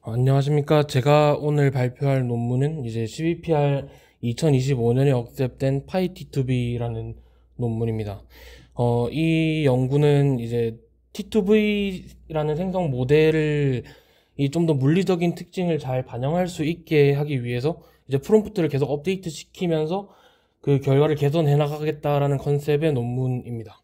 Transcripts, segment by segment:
안녕하십니까. 제가 오늘 발표할 논문은 이제 CBPR 2025년에 억셉된 PyT2V라는 논문입니다. 이 연구는 이제 T2V라는 생성 모델을 좀 더 물리적인 특징을 잘 반영할 수 있게 하기 위해서 이제 프롬프트를 계속 업데이트 시키면서 그 결과를 개선해 나가겠다라는 컨셉의 논문입니다.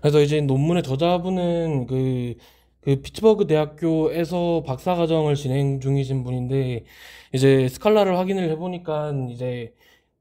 그래서 이제 논문의 저자분은 그 피츠버그 대학교에서 박사과정을 진행 중이신 분인데, 이제 스칼라를 확인을 해보니까 이제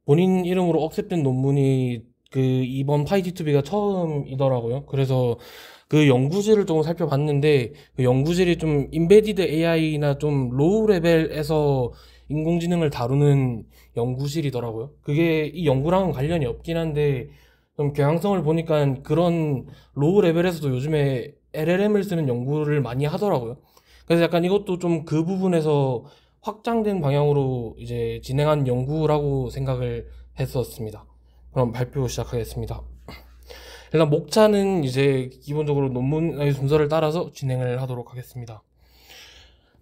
본인 이름으로 억셉된 논문이 그 이번 파이티2B가 처음이더라고요. 그래서 그 연구실을 조금 살펴봤는데, 그 연구실이 좀 인베디드 AI나 좀 로우 레벨에서 인공지능을 다루는 연구실이더라고요. 그게 이 연구랑은 관련이 없긴 한데, 좀 경향성을 보니까 그런 로우 레벨에서도 요즘에 LLM을 쓰는 연구를 많이 하더라고요. 그래서 약간 이것도 좀 그 부분에서 확장된 방향으로 이제 진행한 연구라고 생각을 했었습니다. 그럼 발표 시작하겠습니다. 일단 목차는 이제 기본적으로 논문의 순서를 따라서 진행을 하도록 하겠습니다.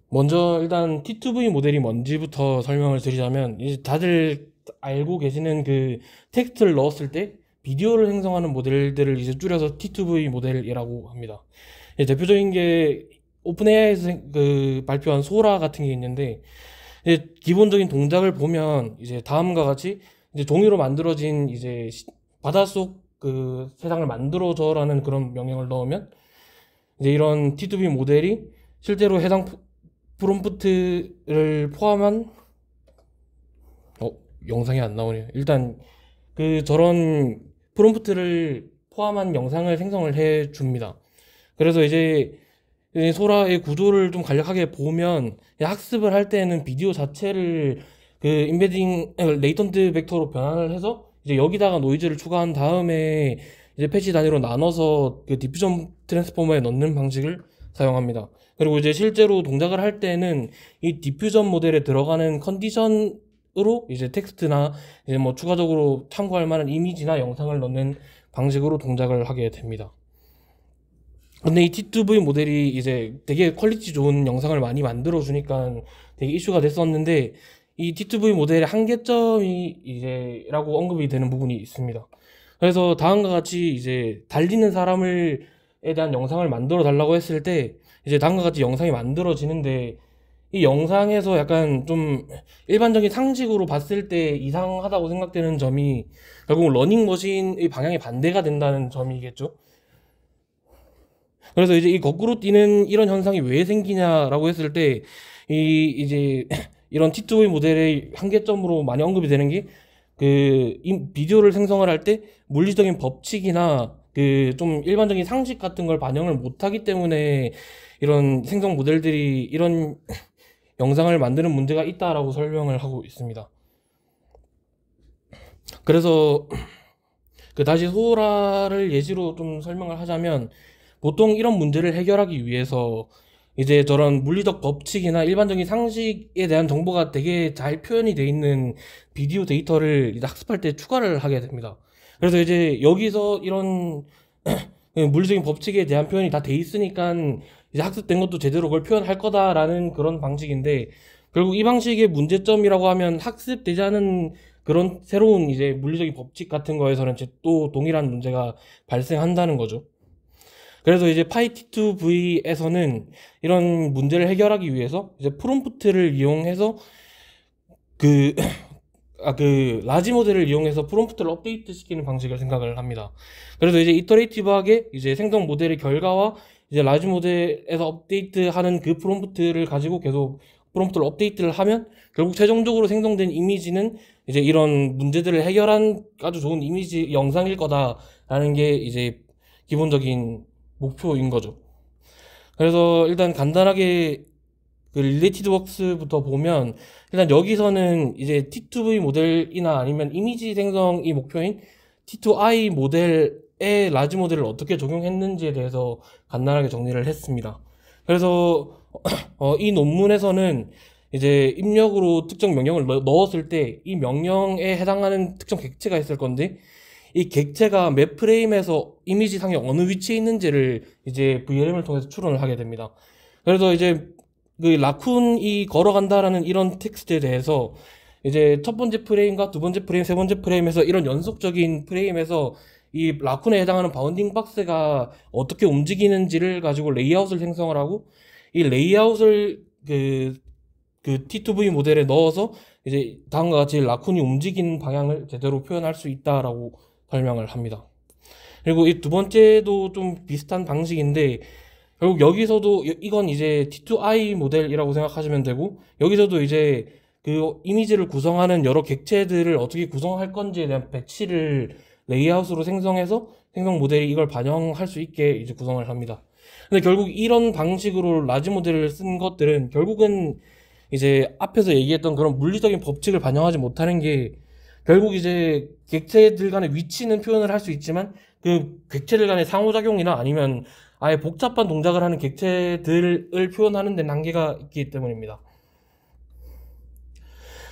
먼저 일단 T2V 모델이 뭔지부터 설명을 드리자면, 이제 다들 알고 계시는 그 텍스트를 넣었을 때 비디오를 생성하는 모델들을 이제 줄여서 T2V 모델이라고 합니다. 대표적인 게 오픈AI에서 그 발표한 소라 같은 게 있는데, 이제 기본적인 동작을 보면 이제 다음과 같이 이제 종이로 만들어진 이제 바닷속 그 세상을 만들어줘라는 그런 명령을 넣으면 이제 이런 T2B 모델이 실제로 해당 프롬프트를 포함한 어 영상이 안 나오네요. 일단 그 저런 프롬프트를 포함한 영상을 생성을 해 줍니다. 그래서 이제 이 소라의 구조를 좀 간략하게 보면, 학습을 할 때는 비디오 자체를 그 임베딩 레이턴트 벡터로 변환을 해서 이제 여기다가 노이즈를 추가한 다음에 이제 패치 단위로 나눠서 그 디퓨전 트랜스포머에 넣는 방식을 사용합니다. 그리고 이제 실제로 동작을 할 때는 이 디퓨전 모델에 들어가는 컨디션으로 이제 텍스트나 이제 뭐 추가적으로 참고할 만한 이미지나 영상을 넣는 방식으로 동작을 하게 됩니다. 근데 이 T2V 모델이 이제 되게 퀄리티 좋은 영상을 많이 만들어 주니까 되게 이슈가 됐었는데, 이 T2V 모델의 한계점이 이제라고 언급이 되는 부분이 있습니다. 그래서 다음과 같이 이제 달리는 사람을 에 대한 영상을 만들어 달라고 했을 때 이제 다음과 같이 영상이 만들어지는데, 이 영상에서 약간 좀 일반적인 상식으로 봤을 때 이상하다고 생각되는 점이 결국 러닝머신의 방향이 반대가 된다는 점이겠죠. 그래서 이제 이 거꾸로 뛰는 이런 현상이 왜 생기냐라고 했을 때, 이제 이런 T2V 모델의 한계점으로 많이 언급이 되는 게 그 비디오를 생성을 할 때 물리적인 법칙이나 그 좀 일반적인 상식 같은 걸 반영을 못하기 때문에 이런 생성 모델들이 이런 영상을 만드는 문제가 있다라고 설명을 하고 있습니다. 그래서 그 다시 소라를 예시로 좀 설명을 하자면, 보통 이런 문제를 해결하기 위해서 이제 저런 물리적 법칙이나 일반적인 상식에 대한 정보가 되게 잘 표현이 돼 있는 비디오 데이터를 이제 학습할 때 추가를 하게 됩니다. 그래서 이제 여기서 이런 물리적인 법칙에 대한 표현이 다 돼 있으니까 이제 학습된 것도 제대로 그걸 표현할 거다라는 그런 방식인데, 결국 이 방식의 문제점이라고 하면 학습되지 않은 그런 새로운 이제 물리적인 법칙 같은 거에서는 이제 또 동일한 문제가 발생한다는 거죠. 그래서 이제 파이T2V에서는 이런 문제를 해결하기 위해서 이제 프롬프트를 이용해서 그, 그 라지 모델을 이용해서 프롬프트를 업데이트 시키는 방식을 생각을 합니다. 그래서 이제 이터레이티브하게 이제 생성 모델의 결과와 이제 라지 모델에서 업데이트하는 그 프롬프트를 가지고 계속 프롬프트를 업데이트를 하면 결국 최종적으로 생성된 이미지는 이제 이런 문제들을 해결한 아주 좋은 이미지 영상일 거다라는 게 이제 기본적인 목표인 거죠. 그래서 일단 간단하게 그 릴레이티드 웍스부터 보면, 일단 여기서는 이제 T2V 모델이나 아니면 이미지 생성이 목표인 T2I 모델의 라지 모델을 어떻게 적용했는지에 대해서 간단하게 정리를 했습니다. 그래서 이 논문에서는 이제 입력으로 특정 명령을 넣었을 때 이 명령에 해당하는 특정 객체가 있을 건데, 이 객체가 맵 프레임에서 이미지 상에 어느 위치에 있는지를 이제 VLM을 통해서 추론을 하게 됩니다. 그래서 이제 그 라쿤이 걸어간다라는 이런 텍스트에 대해서 이제 첫 번째 프레임과 두 번째 프레임, 세 번째 프레임에서 이런 연속적인 프레임에서 이 라쿤에 해당하는 바운딩 박스가 어떻게 움직이는지를 가지고 레이아웃을 생성을 하고, 이 레이아웃을 그 T2V 모델에 넣어서 이제 다음과 같이 라쿤이 움직이는 방향을 제대로 표현할 수 있다라고 설명을 합니다. 그리고 이 두 번째도 좀 비슷한 방식인데, 결국 여기서도 이건 이제 T2I 모델이라고 생각하시면 되고, 여기서도 이제 그 이미지를 구성하는 여러 객체들을 어떻게 구성할 건지에 대한 배치를 레이아웃으로 생성해서 생성 모델이 이걸 반영할 수 있게 이제 구성을 합니다. 근데 결국 이런 방식으로 라지 모델을 쓴 것들은 결국은 이제 앞에서 얘기했던 그런 물리적인 법칙을 반영하지 못하는 게, 결국 이제 객체들 간의 위치는 표현을 할 수 있지만 그 객체들 간의 상호작용이나 아니면 아예 복잡한 동작을 하는 객체들을 표현하는 데는 한계가 있기 때문입니다.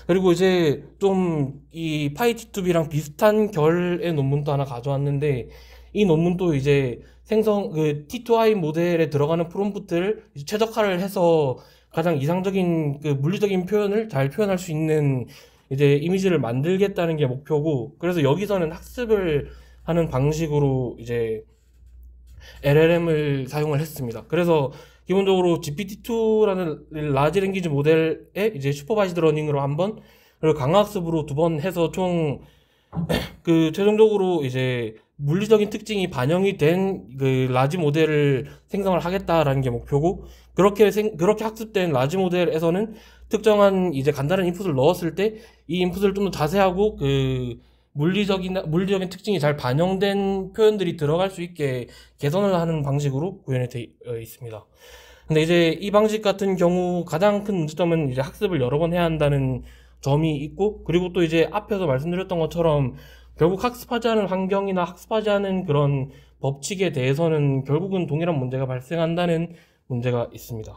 그리고 이제 좀 이 파이티2B랑 비슷한 결의 논문도 하나 가져왔는데, 이 논문도 이제 그 T2I 모델에 들어가는 프롬프트를 최적화를 해서 가장 이상적인 그 물리적인 표현을 잘 표현할 수 있는 이제 이미지를 만들겠다는 게 목표고, 그래서 여기서는 학습을 하는 방식으로 이제 LLM을 사용을 했습니다. 그래서 기본적으로 GPT-2라는 라지 랭귀지 모델에 이제 슈퍼바이즈드 러닝으로 한 번, 그리고 강학습으로 두 번 해서 총 그 최종적으로 이제 물리적인 특징이 반영이 된 그 라지 모델을 생성을 하겠다라는 게 목표고, 그렇게 학습된 라지 모델에서는 특정한 이제 간단한 인풋을 넣었을 때 이 인풋을 좀 더 자세하고 그 물리적인 특징이 잘 반영된 표현들이 들어갈 수 있게 개선을 하는 방식으로 구현이 되어 있습니다. 근데 이제 이 방식 같은 경우 가장 큰 문제점은 이제 학습을 여러 번 해야 한다는 점이 있고, 그리고 또 이제 앞에서 말씀드렸던 것처럼 결국 학습하지 않은 환경이나 학습하지 않은 그런 법칙에 대해서는 결국은 동일한 문제가 발생한다는 문제가 있습니다.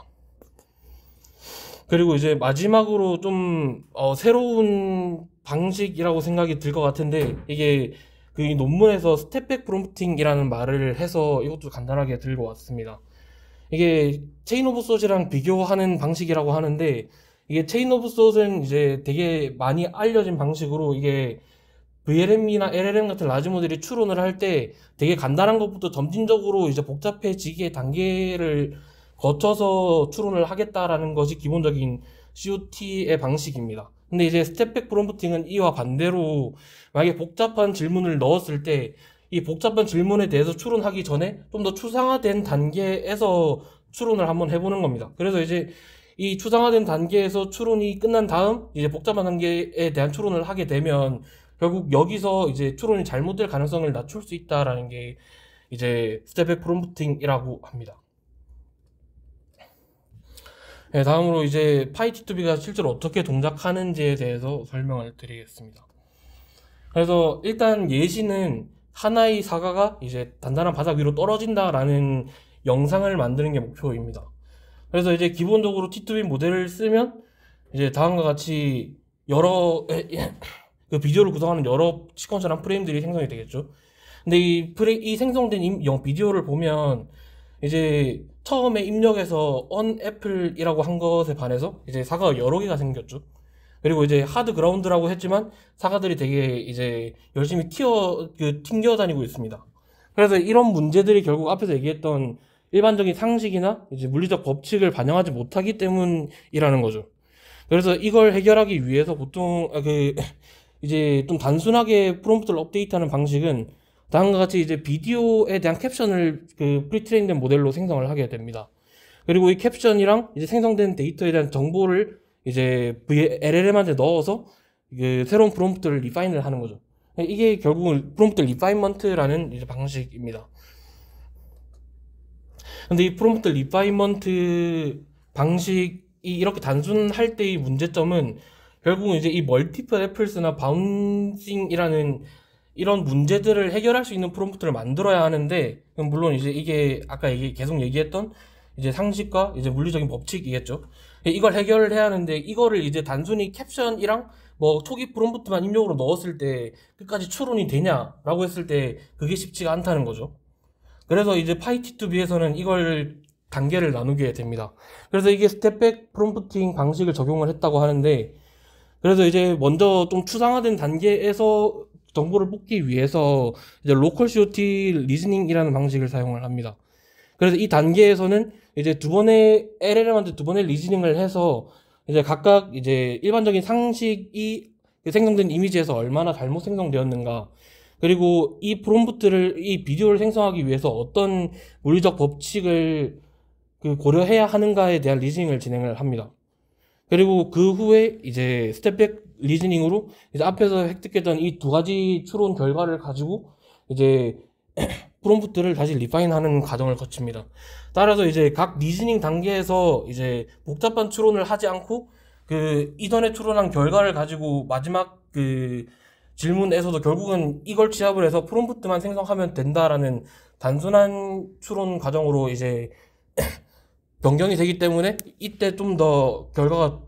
그리고 이제 마지막으로 좀 새로운 방식이라고 생각이 들 것 같은데, 이게 그 논문에서 스텝백 프롬프팅이라는 말을 해서 이것도 간단하게 들고 왔습니다. 이게 체인 오브 숏이랑 비교하는 방식이라고 하는데, 이게 체인 오브 숏은 이제 되게 많이 알려진 방식으로 이게 VLM이나 LLM 같은 라지 모델이 추론을 할 때 되게 간단한 것부터 점진적으로 이제 복잡해지게 단계를 거쳐서 추론을 하겠다라는 것이 기본적인 COT의 방식입니다. 근데 이제 스텝백 프롬프팅은 이와 반대로 만약에 복잡한 질문을 넣었을 때 이 복잡한 질문에 대해서 추론하기 전에 좀 더 추상화된 단계에서 추론을 한번 해보는 겁니다. 그래서 이제 이 추상화된 단계에서 추론이 끝난 다음 이제 복잡한 단계에 대한 추론을 하게 되면 결국 여기서 이제 추론이 잘못될 가능성을 낮출 수 있다라는 게 이제 스텝백 프롬프팅이라고 합니다. 네, 다음으로 이제 파이티2B가 실제로 어떻게 동작하는지에 대해서 설명을 드리겠습니다. 그래서 일단 예시는 하나의 사과가 이제 단단한 바닥 위로 떨어진다라는 영상을 만드는 게 목표입니다. 그래서 이제 기본적으로 T2B 모델을 쓰면 이제 다음과 같이 여러 그 비디오를 구성하는 여러 시퀀셜한 프레임들이 생성이 되겠죠. 근데 이 생성된 비디오를 보면 이제 처음에 입력해서 onApple이라고 한 것에 반해서 이제 사과가 여러 개가 생겼죠. 그리고 이제 하드 그라운드라고 했지만 사과들이 되게 이제 열심히 튕겨 다니고 있습니다. 그래서 이런 문제들이 결국 앞에서 얘기했던 일반적인 상식이나 이제 물리적 법칙을 반영하지 못하기 때문이라는 거죠. 그래서 이걸 해결하기 위해서 보통 이제 좀 단순하게 프롬프트를 업데이트하는 방식은 다음과 같이 이제 비디오에 대한 캡션을 그 프리트레인된 모델로 생성을 하게 됩니다. 그리고 이 캡션이랑 이제 생성된 데이터에 대한 정보를 이제 LLM한테 넣어서 그 새로운 프롬프트를 리파인을 하는 거죠. 이게 결국은 프롬프트 리파인먼트라는 이제 방식입니다. 근데 이 프롬프트 리파인먼트 방식이 이렇게 단순할 때의 문제점은 결국은 이제 이 멀티플 애플스나 바운싱이라는 이런 문제들을 해결할 수 있는 프롬프트를 만들어야 하는데, 물론 이제 이게 아까 계속 얘기했던 이제 상식과 이제 물리적인 법칙이겠죠. 이걸 해결을 해야 하는데 이거를 이제 단순히 캡션이랑 뭐 초기 프롬프트만 입력으로 넣었을 때 끝까지 추론이 되냐라고 했을 때 그게 쉽지가 않다는 거죠. 그래서 이제 파이티2B에서는 이걸 단계를 나누게 됩니다. 그래서 이게 스텝백 프롬프팅 방식을 적용을 했다고 하는데, 그래서 이제 먼저 좀 추상화된 단계에서 정보를 뽑기 위해서 이제 로컬 COT 리즈닝이라는 방식을 사용을 합니다. 그래서 이 단계에서는 이제 LLM한테 두 번의 리즈닝을 해서 이제 각각 이제 일반적인 상식이 생성된 이미지에서 얼마나 잘못 생성되었는가, 그리고 이 비디오를 생성하기 위해서 어떤 물리적 법칙을 고려해야 하는가에 대한 리즈닝을 진행을 합니다. 그리고 그 후에 이제 스텝백 리즈닝으로 이제 앞에서 획득했던 이 두 가지 추론 결과를 가지고 이제 프롬프트를 다시 리파인하는 과정을 거칩니다. 따라서 이제 각 리즈닝 단계에서 이제 복잡한 추론을 하지 않고 이전에 추론한 결과를 가지고 마지막 질문에서도 결국은 이걸 취합을 해서 프롬프트만 생성하면 된다라는 단순한 추론 과정으로 이제 변경이 되기 때문에 이때 좀 더 결과가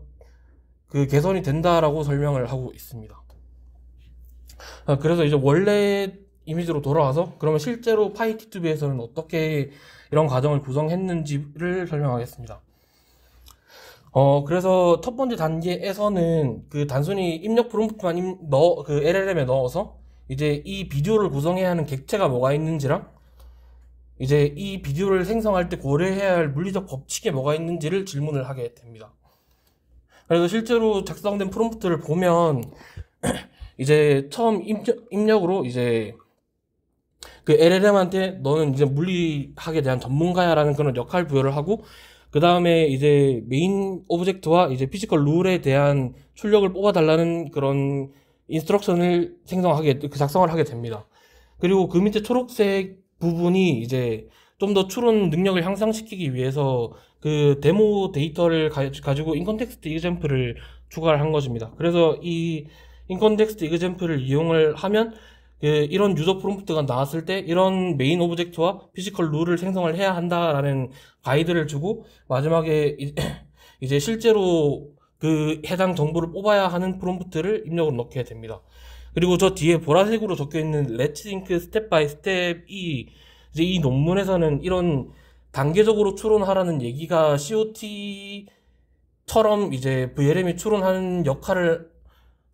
개선이 된다라고 설명을 하고 있습니다. 그래서 이제 원래 이미지로 돌아와서 그러면 실제로 파이T2B에서는 어떻게 이런 과정을 구성했는지를 설명하겠습니다. 그래서 첫 번째 단계에서는 단순히 입력 프롬프트만 LLM에 넣어서 이제 이 비디오를 구성해야 하는 객체가 뭐가 있는지랑 이제 이 비디오를 생성할 때 고려해야 할 물리적 법칙에 뭐가 있는지를 질문을 하게 됩니다. 그래서 실제로 작성된 프롬프트를 보면 이제 처음 입력으로 이제 LLM한테 너는 이제 물리학에 대한 전문가야 라는 그런 역할 부여를 하고, 그 다음에 이제 메인 오브젝트와 이제 피지컬 룰에 대한 출력을 뽑아달라는 그런 인스트럭션을 작성을 하게 됩니다. 그리고 그 밑에 초록색 부분이 이제 좀 더 추론 능력을 향상시키기 위해서 데모 데이터를 가지고 인컨텍스트 이그젬플을 추가를 한 것입니다. 그래서 이 인컨텍스트 이그젬플을 이용을 하면 이런 유저 프롬프트가 나왔을 때 이런 메인 오브젝트와 피지컬 룰을 생성을 해야 한다라는 가이드를 주고, 마지막에 이제 실제로 해당 정보를 뽑아야 하는 프롬프트를 입력으로 넣게 됩니다. 그리고 저 뒤에 보라색으로 적혀 있는 Let's Think Step by Step이 이제 이 논문에서는 이런 단계적으로 추론하라는 얘기가 COT처럼 이제 VLM이 추론하는 역할을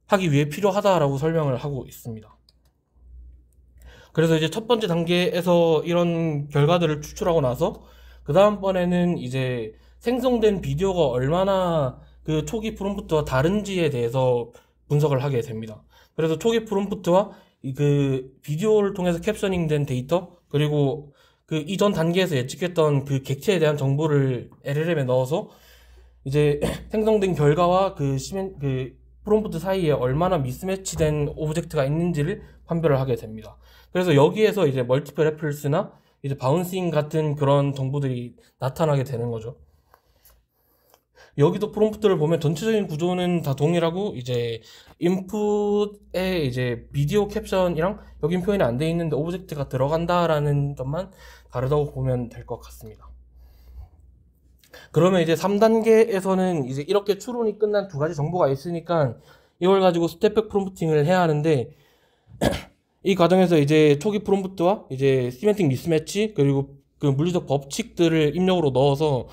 하기 위해 필요하다라고 설명을 하고 있습니다. 그래서 이제 첫 번째 단계에서 이런 결과들을 추출하고 나서 그 다음번에는 이제 생성된 비디오가 얼마나 초기 프롬프트와 다른지에 대해서 분석을 하게 됩니다. 그래서 초기 프롬프트와 비디오를 통해서 캡셔닝된 데이터, 그리고 이전 단계에서 예측했던 객체에 대한 정보를 LLM에 넣어서 이제 생성된 결과와 프롬프트 사이에 얼마나 미스매치된 오브젝트가 있는지를 판별을 하게 됩니다. 그래서 여기에서 이제 멀티플 레플스나 이제 바운싱 같은 그런 정보들이 나타나게 되는 거죠. 여기도 프롬프트를 보면 전체적인 구조는 다 동일하고, 이제 인풋에 이제 비디오 캡션이랑 여긴 표현이 안 돼 있는데 오브젝트가 들어간다라는 점만 다르다고 보면 될 것 같습니다. 그러면 이제 3단계에서는 이제 이렇게 추론이 끝난 두 가지 정보가 있으니까 이걸 가지고 스텝백 프롬프팅을 해야 하는데, 이 과정에서 이제 초기 프롬프트와 이제 시멘틱 미스매치, 그리고 물리적 법칙들을 입력으로 넣어서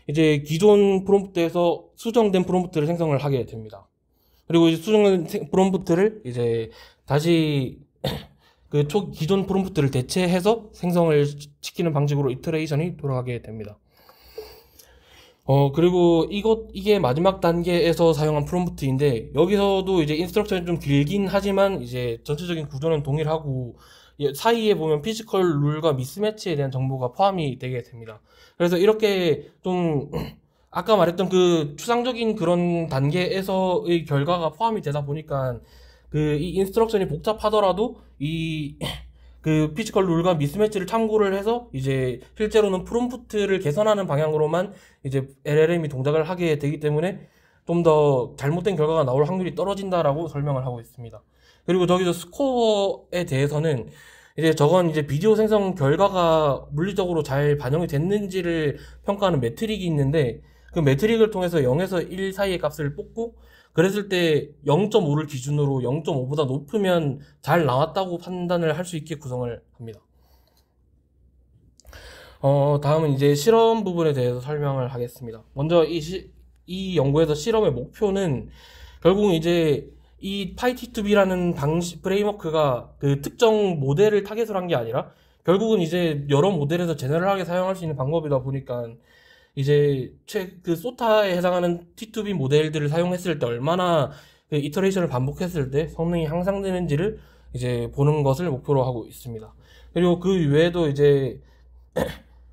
이제 기존 프롬프트에서 수정된 프롬프트를 생성을 하게 됩니다. 그리고 이제 수정된 프롬프트를 이제 다시 기존 프롬프트를 대체해서 생성을 시키는 방식으로 이터레이션이 돌아가게 됩니다. 그리고 이게 마지막 단계에서 사용한 프롬프트인데, 여기서도 이제 인스트럭션이 좀 길긴 하지만 이제 전체적인 구조는 동일하고, 사이에 보면 피지컬 룰과 미스매치에 대한 정보가 포함이 되게 됩니다. 그래서 이렇게 좀 아까 말했던 추상적인 그런 단계에서의 결과가 포함이 되다 보니까 이 인스트럭션이 복잡하더라도 피지컬 룰과 미스매치를 참고를 해서 이제 실제로는 프롬프트를 개선하는 방향으로만 이제 LLM이 동작을 하게 되기 때문에 좀 더 잘못된 결과가 나올 확률이 떨어진다라고 설명을 하고 있습니다. 그리고 저기서 스코어에 대해서는 이제 저건 이제 비디오 생성 결과가 물리적으로 잘 반영이 됐는지를 평가하는 매트릭이 있는데, 그 매트릭을 통해서 0에서 1 사이의 값을 뽑고, 그랬을 때 0.5를 기준으로 0.5보다 높으면 잘 나왔다고 판단을 할 수 있게 구성을 합니다. 다음은 이제 실험 부분에 대해서 설명을 하겠습니다. 먼저 이 연구에서 실험의 목표는 결국은 이제 이 파이티2B라는 프레임워크가 그 특정 모델을 타겟으로 한 게 아니라 결국은 이제 여러 모델에서 제너럴하게 사용할 수 있는 방법이다 보니까 이제 그 소타에 해당하는 T2B 모델들을 사용했을 때 얼마나 그 이터레이션을 반복했을 때 성능이 향상되는지를 이제 보는 것을 목표로 하고 있습니다. 그리고 그 외에도 이제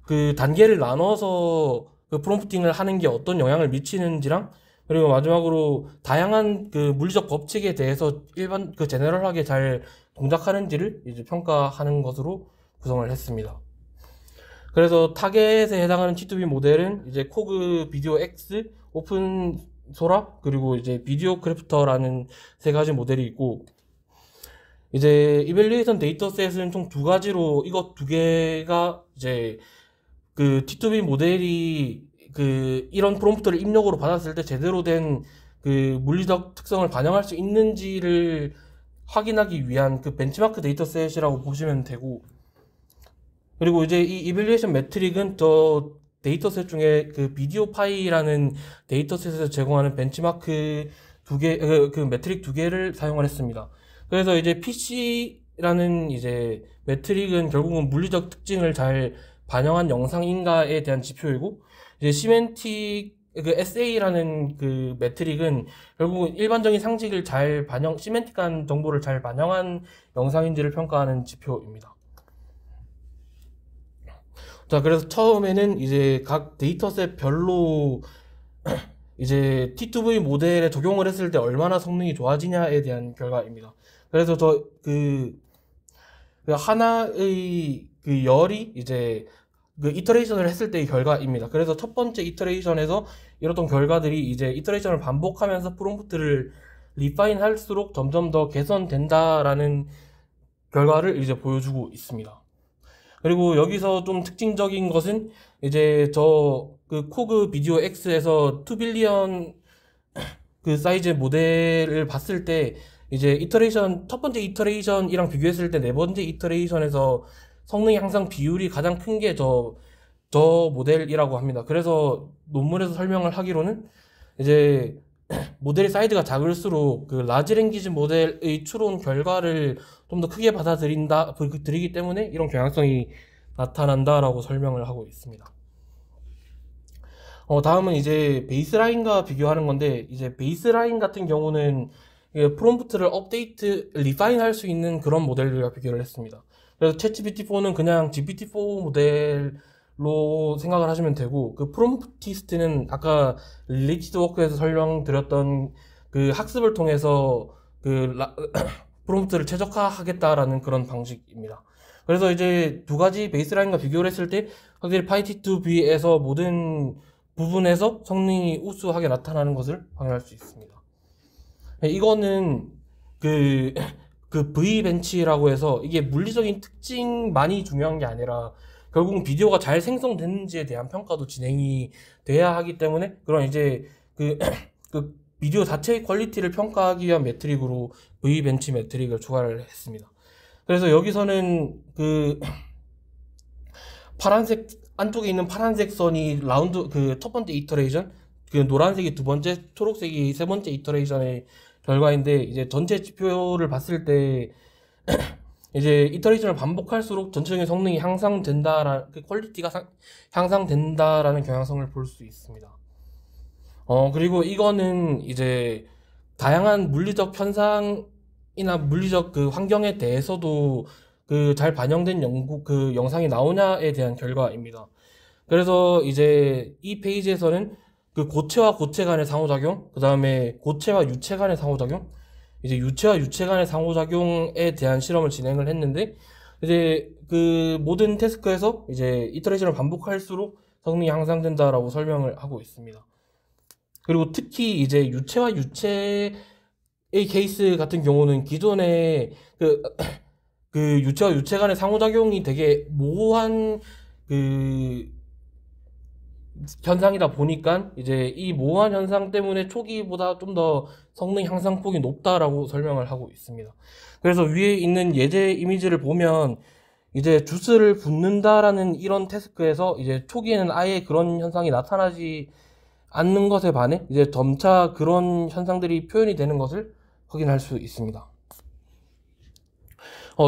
그 단계를 나눠서 그 프롬프팅을 하는 게 어떤 영향을 미치는지랑 그리고 마지막으로 다양한 그 물리적 법칙에 대해서 일반 그 제너럴하게 잘 동작하는지를 이제 평가하는 것으로 구성을 했습니다. 그래서 타겟에 해당하는 T2B 모델은 이제 코그 비디오 X, 오픈 소라 그리고 이제 비디오 크래프터라는 세 가지 모델이 있고 이제 이벨리에이션 데이터셋은 총 두 가지로 이것 두 개가 이제 그 T2B 모델이 그 이런 프롬프트를 입력으로 받았을 때 제대로 된 그 물리적 특성을 반영할 수 있는지를 확인하기 위한 그 벤치마크 데이터셋이라고 보시면 되고 그리고 이제 이 이벨리에이션 매트릭은 저 데이터셋 중에 그 비디오 파이라는 데이터셋에서 제공하는 벤치마크 그 매트릭 두 개를 사용을 했습니다. 그래서 이제 PC라는 이제 매트릭은 결국은 물리적 특징을 잘 반영한 영상인가에 대한 지표이고 이제 시멘틱 그 SA라는 그 매트릭은 결국은 일반적인 상식을 잘 시멘틱한 정보를 잘 반영한 영상인지를 평가하는 지표입니다. 자, 그래서 처음에는 이제 각 데이터셋 별로 이제 T2V 모델에 적용을 했을 때 얼마나 성능이 좋아지냐에 대한 결과입니다. 그래서 그 하나의 그 열이 이제 그 이터레이션을 했을 때의 결과입니다. 그래서 첫 번째 이터레이션에서 이렇던 결과들이 이제 이터레이션을 반복하면서 프롬프트를 리파인 할수록 점점 더 개선된다라는 결과를 이제 보여주고 있습니다. 그리고 여기서 좀 특징적인 것은 이제 그 코그 비디오 X에서 2빌리언 그 사이즈의 모델을 봤을 때 이제 첫 번째 이터레이션이랑 비교했을 때 네 번째 이터레이션에서 성능 향상 비율이 가장 큰 게 저 모델이라고 합니다. 그래서 논문에서 설명을 하기로는 이제 모델의 사이즈가 작을수록 그 라지 랭귀지 모델의 추론 결과를 좀 더 크게 드리기 때문에 이런 경향성이 나타난다라고 설명을 하고 있습니다. 다음은 이제 베이스라인과 비교하는 건데 이제 베이스라인 같은 경우는 프롬프트를 리파인 할 수 있는 그런 모델들과 비교를 했습니다. 그래서 챗GPT4는 그냥 GPT4 모델로 생각을 하시면 되고 그 프롬프티스트는 아까 릴레이티드 워크에서 설명드렸던 그 학습을 통해서 프롬프트를 최적화하겠다라는 그런 방식입니다. 그래서 이제 두 가지 베이스라인과 비교를 했을 때 확실히 파이티2B에서 모든 부분에서 성능이 우수하게 나타나는 것을 확인할 수 있습니다. 이거는 그 V벤치라고 해서 이게 물리적인 특징만이 중요한 게 아니라 결국 비디오가 잘 생성됐는지에 대한 평가도 진행이 돼야 하기 때문에 그런 이제 그 비디오 자체의 퀄리티를 평가하기 위한 매트릭으로 V벤치 매트릭을 추가를 했습니다. 그래서 여기서는 그 파란색 안쪽에 있는 파란색 선이 그 첫 번째 이터레이션, 그 노란색이 두 번째, 초록색이 세 번째 이터레이션의 결과인데 이제 전체 지표를 봤을 때 이제 이터레이션을 반복할수록 전체적인 성능이 그 퀄리티가 향상된다라는 경향성을 볼 수 있습니다. 그리고 이거는 이제 다양한 물리적 현상이나 물리적 그 환경에 대해서도 그 잘 반영된 그 영상이 나오냐에 대한 결과입니다. 그래서 이제 이 페이지에서는 그 고체와 고체 간의 상호작용, 그 다음에 고체와 유체 간의 상호작용, 이제 유체와 유체 간의 상호작용에 대한 실험을 진행을 했는데, 이제 그 모든 태스크에서 이제 이터레이션을 반복할수록 성능이 향상된다라고 설명을 하고 있습니다. 그리고 특히 이제 유체와 유체의 케이스 같은 경우는 기존에 그 유체와 유체 간의 상호작용이 되게 모호한 그 현상이다 보니까 이제 이 모호한 현상 때문에 초기보다 좀 더 성능 향상폭이 높다라고 설명을 하고 있습니다. 그래서 위에 있는 예제 이미지를 보면 이제 주스를 붓는다라는 이런 태스크에서 이제 초기에는 아예 그런 현상이 나타나지 않는 것에 반해 이제 점차 그런 현상들이 표현이 되는 것을 확인할 수 있습니다.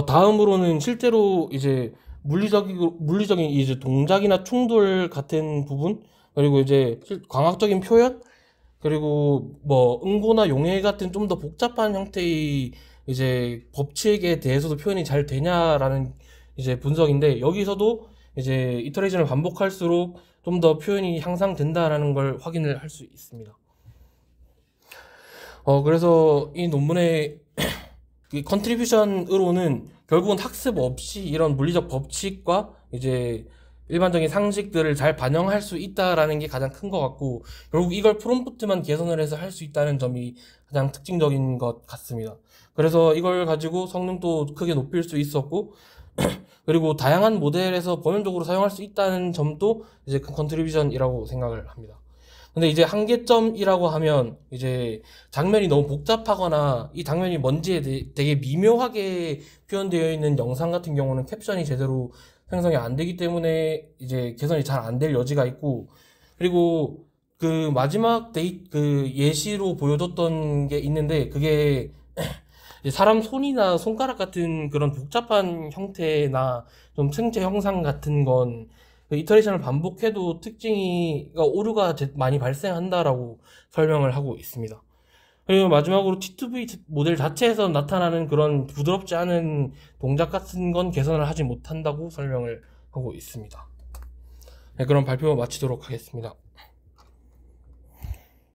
다음으로는 실제로 이제 물리적인 이제 동작이나 충돌 같은 부분, 그리고 이제 광학적인 표현, 그리고 뭐 응고나 용해 같은 좀 더 복잡한 형태의 이제 법칙에 대해서도 표현이 잘 되냐라는 이제 분석인데, 여기서도 이제 이터레이션을 반복할수록 좀 더 표현이 향상된다라는 걸 확인을 할 수 있습니다. 그래서 이 논문의 컨트리뷰션으로는 결국은 학습 없이 이런 물리적 법칙과 이제 일반적인 상식들을 잘 반영할 수 있다라는 게 가장 큰 것 같고, 결국 이걸 프롬프트만 개선을 해서 할 수 있다는 점이 가장 특징적인 것 같습니다. 그래서 이걸 가지고 성능도 크게 높일 수 있었고, 그리고 다양한 모델에서 범용적으로 사용할 수 있다는 점도 이제 큰 컨트리뷰션이라고 생각을 합니다. 근데 이제 한계점이라고 하면 이제 장면이 너무 복잡하거나 이 장면이 뭔지에 되게 미묘하게 표현되어 있는 영상 같은 경우는 캡션이 제대로 생성이 안 되기 때문에 이제 개선이 잘 안 될 여지가 있고, 그리고 그 마지막 그 예시로 보여줬던 게 있는데, 그게 이제 사람 손이나 손가락 같은 그런 복잡한 형태나 좀 생체 형상 같은 건 이터레이션을 반복해도 오류가 많이 발생한다라고 설명을 하고 있습니다. 그리고 마지막으로 T2V 모델 자체에서 나타나는 그런 부드럽지 않은 동작 같은 건 개선을 하지 못한다고 설명을 하고 있습니다. 네, 그럼 발표 마치도록 하겠습니다.